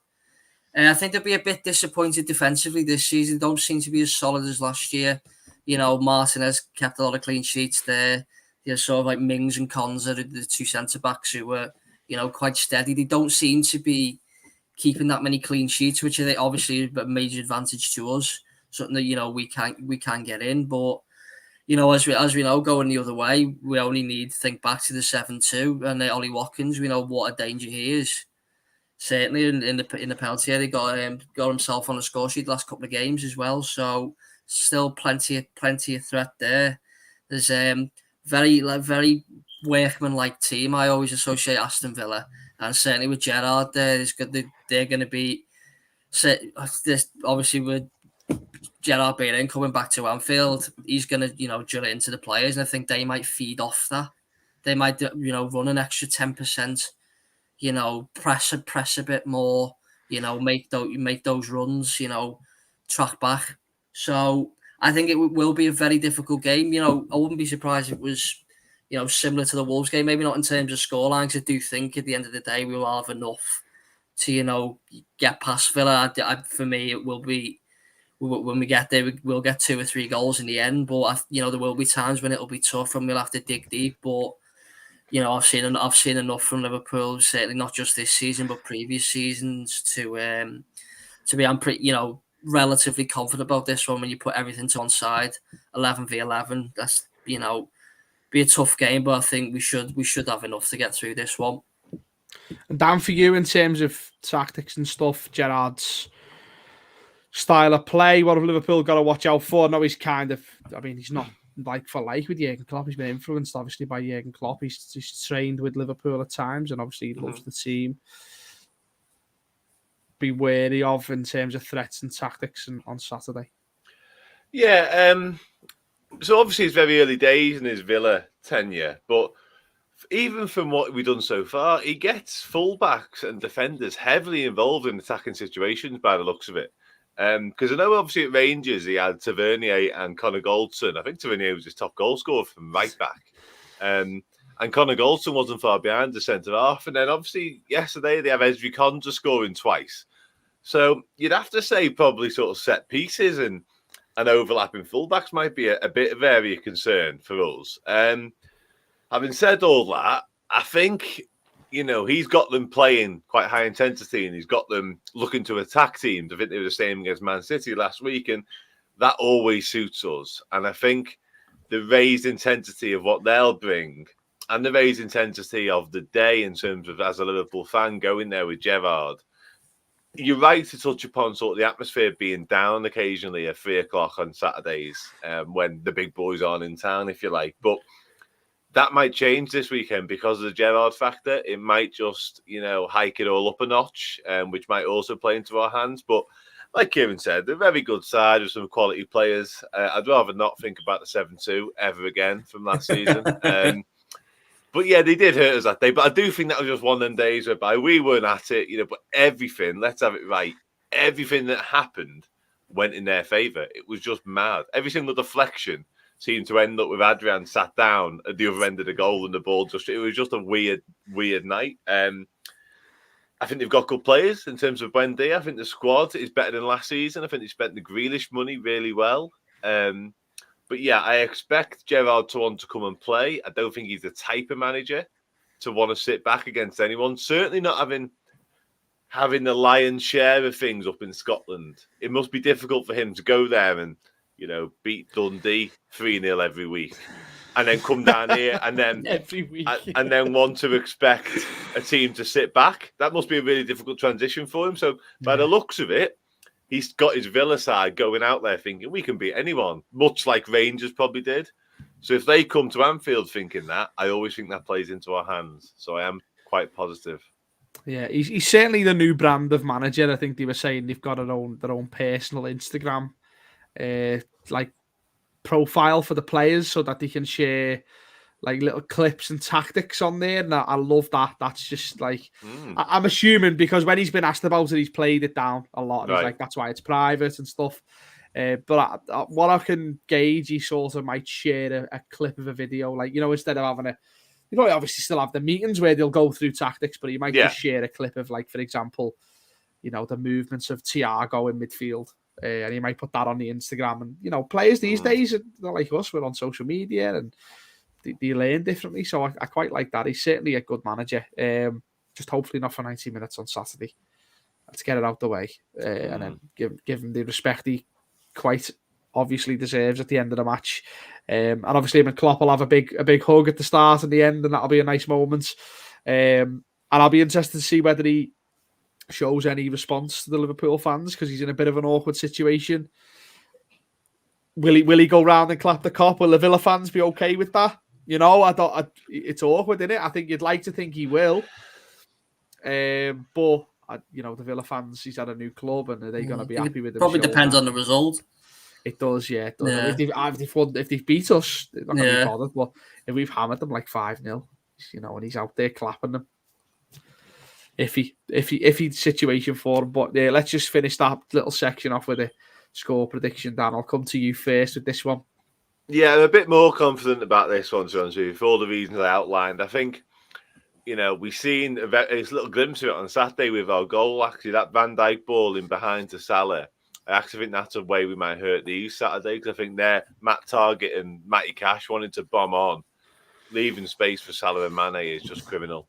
B: I think they'll be a bit disappointed defensively this season. Don't seem to be as solid as last year. Martinez kept a lot of clean sheets there. Sort of like Mings and Konza, the two centre-backs who were, quite steady. They don't seem to be keeping that many clean sheets, which are obviously a major advantage to us. Something that, we can get in. But, as we know, going the other way, we only need to think back to the 7-2 and Ollie Watkins. We know what a danger he is. Certainly in the penalty area, he got himself on the score sheet the last couple of games as well. So still plenty of threat there. There's very workman-like team. I always associate Aston Villa, and certainly with Gerrard there, they're going to be. Obviously, with Gerrard being in, coming back to Anfield, he's going to drill it into the players, and I think they might feed off that. They might run an extra 10%. Press a bit more, make those runs, track back. So I think it will be a very difficult game. I wouldn't be surprised if it was, similar to the Wolves game, maybe not in terms of scorelines. I do think at the end of the day, we will have enough to, get past Villa. For me, it will be, when we get there, we'll get 2 or 3 goals in the end. But, there will be times when it'll be tough and we'll have to dig deep. But, I've seen enough from Liverpool, certainly not just this season, but previous seasons to be, I'm pretty, relatively confident about this one when you put everything to one side. 11v11, that's, be a tough game, but I think we should have enough to get through this one.
A: And Dan, for you, in terms of tactics and stuff, Gerrard's style of play, what have Liverpool got to watch out for? No, he's he's not like for like with Jurgen Klopp. He's been influenced obviously by Jurgen Klopp. He's trained with Liverpool at times, and obviously he loves the team. be wary of in terms of threats and tactics on Saturday?
C: Yeah, so obviously it's very early days in his Villa tenure, but even from what we've done so far, he gets fullbacks and defenders heavily involved in attacking situations by the looks of it. Because I know obviously at Rangers he had Tavernier and Connor Goldson. I think Tavernier was his top goal scorer from right back. And Connor Goldson wasn't far behind the centre half. And then obviously yesterday they have Ezri Konsa scoring twice. So you'd have to say probably sort of set pieces and overlapping fullbacks might be a bit of area of concern for us. Having said all that, I think, he's got them playing quite high intensity and he's got them looking to attack teams. I think they were the same against Man City last week, and that always suits us. And I think the raised intensity of what they'll bring and the raised intensity of the day in terms of, as a Liverpool fan, going there with Gerrard, you're right to touch upon sort of the atmosphere being down occasionally at 3 o'clock on Saturdays when the big boys aren't in town, if you like. But that might change this weekend because of the Gerrard factor. It might just, hike it all up a notch, which might also play into our hands. But like Kieran said, they're a very good side with some quality players. I'd rather not think about the 7-2 ever again from last season. But yeah, they did hurt us that day. But I do think that was just one of them days whereby we weren't at it, but everything, let's have it right, everything that happened went in their favour. It was just mad. Every single deflection seemed to end up with Adrian sat down at the other end of the goal and the ball it was just a weird night. I think they've got good players in terms of Wendy. I think the squad is better than last season. I think they spent the Grealish money really well. But yeah, I expect Gerrard to want to come and play. I don't think he's the type of manager to want to sit back against anyone. Certainly not having the lion's share of things up in Scotland. It must be difficult for him to go there and beat Dundee 3-0 every week, and then come down here and then
A: every week,
C: and then want to expect a team to sit back. That must be a really difficult transition for him. So by the looks of it, he's got his Villa side going out there thinking we can beat anyone, much like Rangers probably did. So if they come to Anfield thinking that, I always think that plays into our hands. So I am quite positive.
A: Yeah, he's certainly the new brand of manager. I think they were saying they've got their own personal Instagram like profile for the players so that they can share like little clips and tactics on there, and I love that. That's just like I'm assuming because when he's been asked about it, he's played it down a lot. And he's like, that's why it's private and stuff. But what I can gauge, he sort of might share a clip of a video, like instead of having obviously still have the meetings where they'll go through tactics, but he might just share a clip of, like, for example, the movements of Thiago in midfield. And he might put that on the Instagram. And, players these days, they're like us, we're on social media and they learn differently. So I quite like that. He's certainly a good manager. Just hopefully not for 90 minutes on Saturday. Let's get it out the way. And then give him the respect he quite obviously deserves at the end of the match. And obviously him and Klopp will have a big hug at the start and the end, and that'll be a nice moment. And I'll be interested to see whether he shows any response to the Liverpool fans, because he's in a bit of an awkward situation. Will he go round and clap the cop? Will the Villa fans be okay with that? It's awkward, isn't it? I think you'd like to think he will. But the Villa fans, he's at a new club, and are they going to be happy with him?
B: Probably depends on the result.
A: It does, yeah. It does.
B: Yeah.
A: If they've beat us, they're not going to be bothered. But if we've hammered them like 5-0, and he's out there clapping them, iffy situation for him. But yeah, let's just finish that little section off with a score prediction. Dan, I'll come to you first with this one.
C: Yeah, I'm a bit more confident about this one, to be honest with you, for all the reasons I outlined. I think, we've seen a little glimpse of it on Saturday with our goal, actually, that Van Dijk ball in behind to Salah. I actually think that's a way we might hurt these Saturday, because I think they're Matt Target and Matty Cash wanting to bomb on. Leaving space for Salah and Mane is just criminal.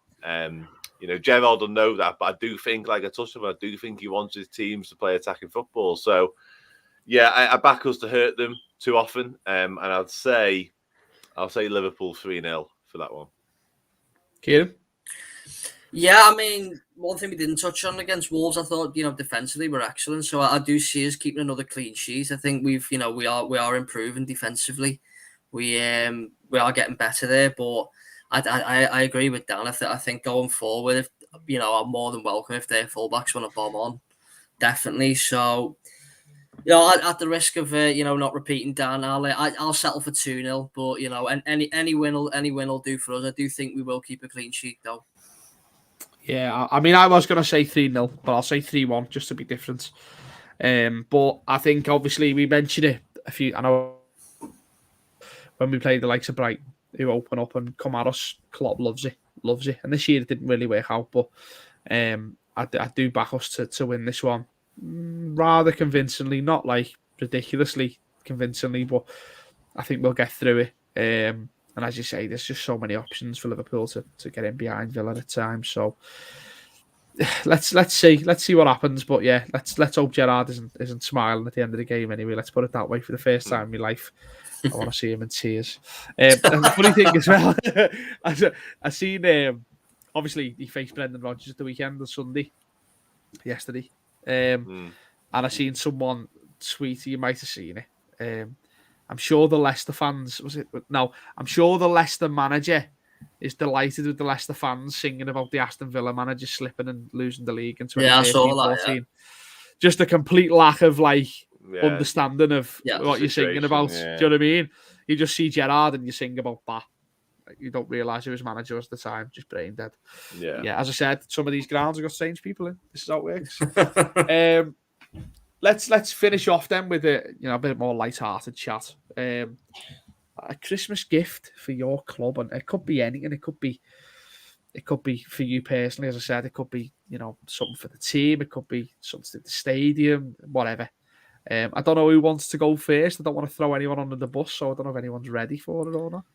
C: Gerrard will know that, but I do think, like I touched on, I do think he wants his teams to play attacking football. So, yeah, I back us to hurt them too often. And I'll say Liverpool 3-0 for that one.
A: Kieran?
B: Yeah, I mean, one thing we didn't touch on against Wolves, I thought, defensively we're excellent. So I do see us keeping another clean sheet. I think we are improving defensively. We are getting better there, but I agree with Dan. I think going forward, I'm more than welcome if their fullbacks want to bomb on. definitely. So, you know, at the risk of not repeating Dan, I'll settle for 2-0. But you know, and any win will do for us. I do think we will keep a clean sheet though.
A: Yeah, I mean, I was going to say 3-0, but I'll say 3-1 just to be different. But I think obviously we mentioned it a few. I know when we played the likes of Brighton, who open up and come at us, Klopp loves it. And this year it didn't really work out, but I do back us to win this one rather convincingly, not like ridiculously convincingly, but I think we'll get through it. And as you say, there's just so many options for Liverpool to get in behind Villa at times. So let's see what happens. But yeah, let's hope Gerrard isn't smiling at the end of the game anyway. Let's put it that way. For the first time in my life, I want to see him in tears. And the funny thing as well, I seen obviously he faced Brendan Rodgers at the weekend on Sunday, yesterday, and I seen someone tweet. You might have seen it. I'm sure the Leicester fans I'm sure the Leicester manager is delighted with the Leicester fans singing about the Aston Villa manager slipping and losing the league in 2013-14. Yeah. Just a complete lack of understanding of what you're singing about.
C: Yeah.
A: Do you know what I mean? You just see Gerrard and you sing about that. You don't realise who his manager was at the time, just brain dead. Yeah. As I said, some of these grounds have got strange people in. This is how it works. Let's finish off then with a bit more light-hearted chat. A Christmas gift for your club, and it could be anything. It could be for you personally, as I said. It could be something for the team. It could be something to the stadium, whatever. I don't know who wants to go first. I don't want to throw anyone under the bus, so I don't know if anyone's ready for it or not.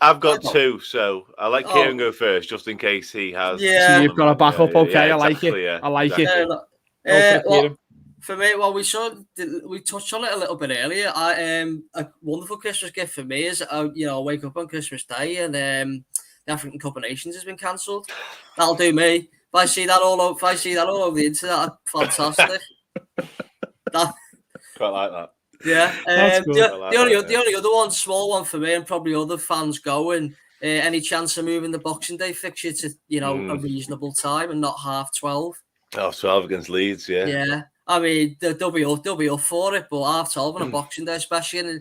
C: I've got two, so I like Kieran go first, just in case he has.
A: Yeah, so you've got a backup. Okay, I like it.
C: Yeah.
A: I like it.
B: For me, well, we touched on it a little bit earlier. A wonderful Christmas gift for me is, I wake up on Christmas Day and the African Cup of Nations has been cancelled. That'll do me. If I see that all over the internet, fantastic.
C: Quite like that.
B: Yeah. The only other one, small one for me, and probably other fans going. Any chance of moving the Boxing Day fixture to a reasonable time and not 12:30?
C: 12 against Leeds, yeah.
B: Yeah. I mean, they'll be up for it, but 12:30 on a Boxing Day, especially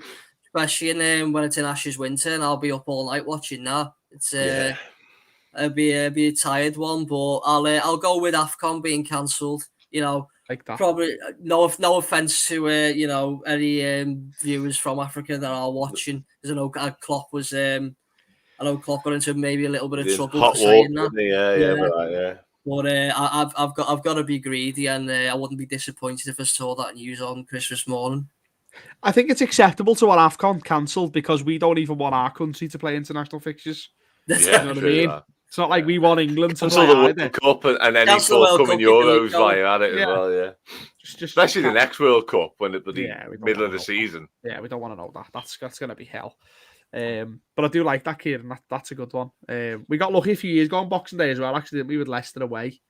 B: when it's in Ashes winter, and I'll be up all night watching that. It'll be a tired one, but I'll go with AFCON being cancelled.
A: Like that.
B: Probably no offense to any viewers from Africa that are watching, because I know Klopp was Klopp got into maybe a little bit of trouble for saying that.
C: Yeah.
B: But I've got to be greedy, and I wouldn't be disappointed if I saw that news on Christmas morning.
A: I think it's acceptable to want AFCON cancelled because we don't even want our country to play international fixtures.
C: Yeah,
A: you know what I mean? That. It's not like we want England to play
C: the World Cup and any forthcoming Euros while at it as well. Yeah, especially the next World Cup when it's the middle of the season.
A: Yeah, we don't want to know that. That's going to be hell. But I do like that, Kieran. That's a good one. We got lucky a few years ago on Boxing Day as well. Actually, didn't we, with Leicester away,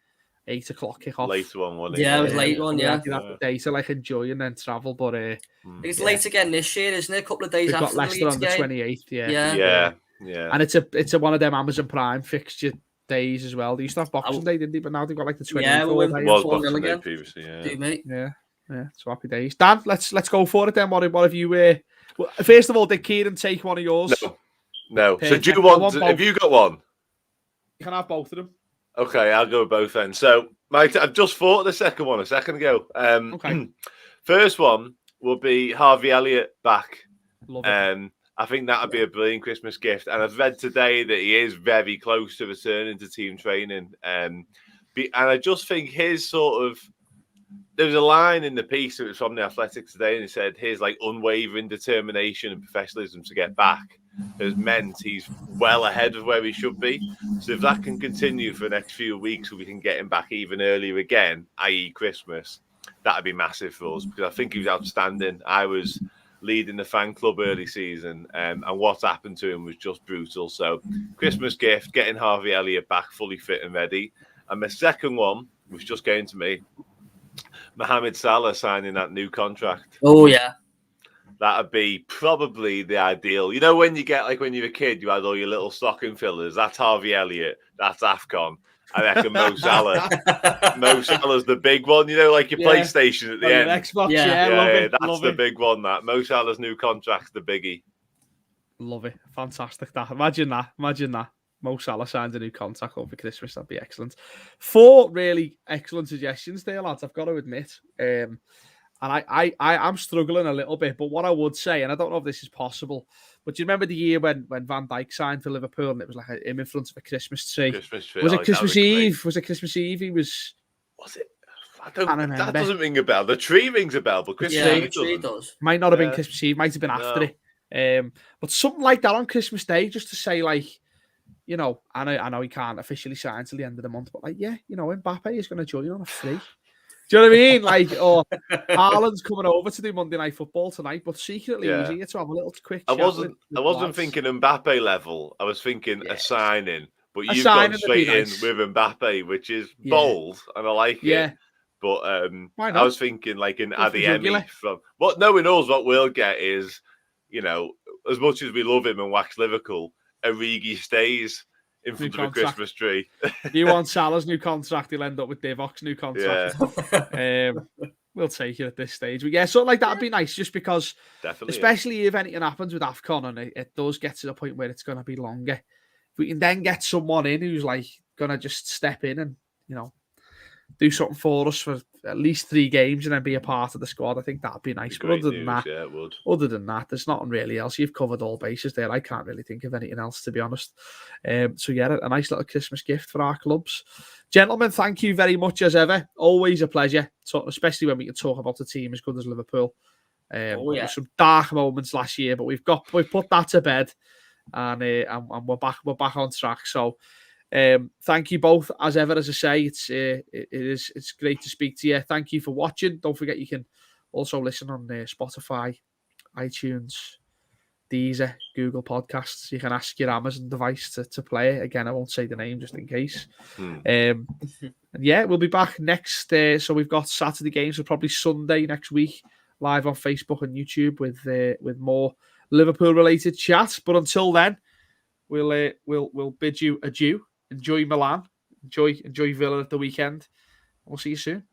A: 8 o'clock kickoff.
C: Later one, wasn't it?
B: Yeah, it was late one. Yeah,
A: you have the day to enjoy and then travel. But
B: it's late again this year, isn't it? A couple of days
A: we've
B: after
A: got Leicester on the 28th.
C: Yeah.
A: And it's one of them Amazon Prime fixture days as well. They used to have Boxing Day, didn't they? But now they've got like the 28th.
B: Yeah,
C: was Boxing Day previously. Yeah.
B: Do mate.
A: Yeah. So happy days. Dan, let's go for it then. What have you? Well, first of all, did Kieran take one of yours?
C: No. So do you want? Have you got one?
A: You can have both of them.
C: Okay, I'll go with both then. So, Mike, I've just thought of the second one a second ago.
A: Okay.
C: First one will be Harvey Elliott back.
A: Love it.
C: I think that would be a brilliant Christmas gift. And I've read today that he is very close to returning to team training. And I just think his there was a line in the piece that was from the Athletic today, and it said his unwavering determination and professionalism to get back has meant he's well ahead of where he should be. So if that can continue for the next few weeks, so we can get him back even earlier again, i.e. Christmas, that'd be massive for us, because I think he was outstanding. I was leading the fan club early season, and what's happened to him was just brutal. So Christmas gift, getting Harvey Elliott back fully fit and ready. And my second one was just getting to me, Mohamed Salah signing that new contract.
B: Oh, yeah.
C: That'd be probably the ideal. When you get, when you're a kid, you had all your little stocking fillers. That's Harvey Elliott. That's AFCON. I reckon Mo Salah. Mo Salah's the big one, like your PlayStation at the end.
A: Xbox,
C: That's the big one. That Mo Salah's new contract's the biggie.
A: Love it, fantastic. That imagine that. Mo Salah signed a new contract over Christmas. That'd be excellent. 4 really excellent suggestions there, lads. I've got to admit, and I'm struggling a little bit. But what I would say, and I don't know if this is possible, but do you remember the year when Van Dijk signed for Liverpool and it was like him in front of a Christmas tree? Was it Christmas Eve? Was it Christmas Eve? He was.
C: Was it? I don't remember. That doesn't ring a bell. The tree rings a bell, but Christmas Eve
B: tree does.
A: Might not have been Christmas Eve. Might have been after it. But something like that on Christmas Day, just to say, like, I know he can't officially sign till the end of the month, but like, Mbappe is going to join on a free. Do you know what I mean? Like, or Haaland's coming over to do Monday Night Football tonight, but secretly he's here to have a little quick chat.
C: I wasn't thinking Mbappe level. I was thinking a signing, but you've gone straight in with Mbappe, which is bold, and I like it. But I was thinking like an Adeyemi from. What knowing us, what we'll get is, as much as we love him and wax Liverpool, Origi stays in front of a Christmas tree.
A: You want Salah's new contract, he'll end up with Divoc's new contract. We'll take it at this stage. But something like that would be nice, just because, especially if anything happens with AFCON and it does get to the point where it's going to be longer. If we can then get someone in who's like going to just step in and, do something for us for at least 3 games and then be a part of the squad, I think that'd be nice. But other than that, there's nothing really else. You've covered all bases there. I can't really think of anything else, to be honest. A nice little Christmas gift for our clubs. Gentlemen, thank you very much as ever. Always a pleasure, especially when we can talk about a team as good as Liverpool. There were some dark moments last year, but we've put that to bed, and we're back on track. So. Thank you both as ever. As I say, it's great to speak to you. Thank you for watching. Don't forget you can also listen on Spotify, iTunes, Deezer, Google Podcasts. You can ask your Amazon device to play it. Again, I won't say the name just in case. And we'll be back next. So we've got Saturday games, so probably Sunday next week, live on Facebook and YouTube with more Liverpool related chat. But until then, we'll bid you adieu. Enjoy Milan. Enjoy Villa at the weekend. We'll see you soon.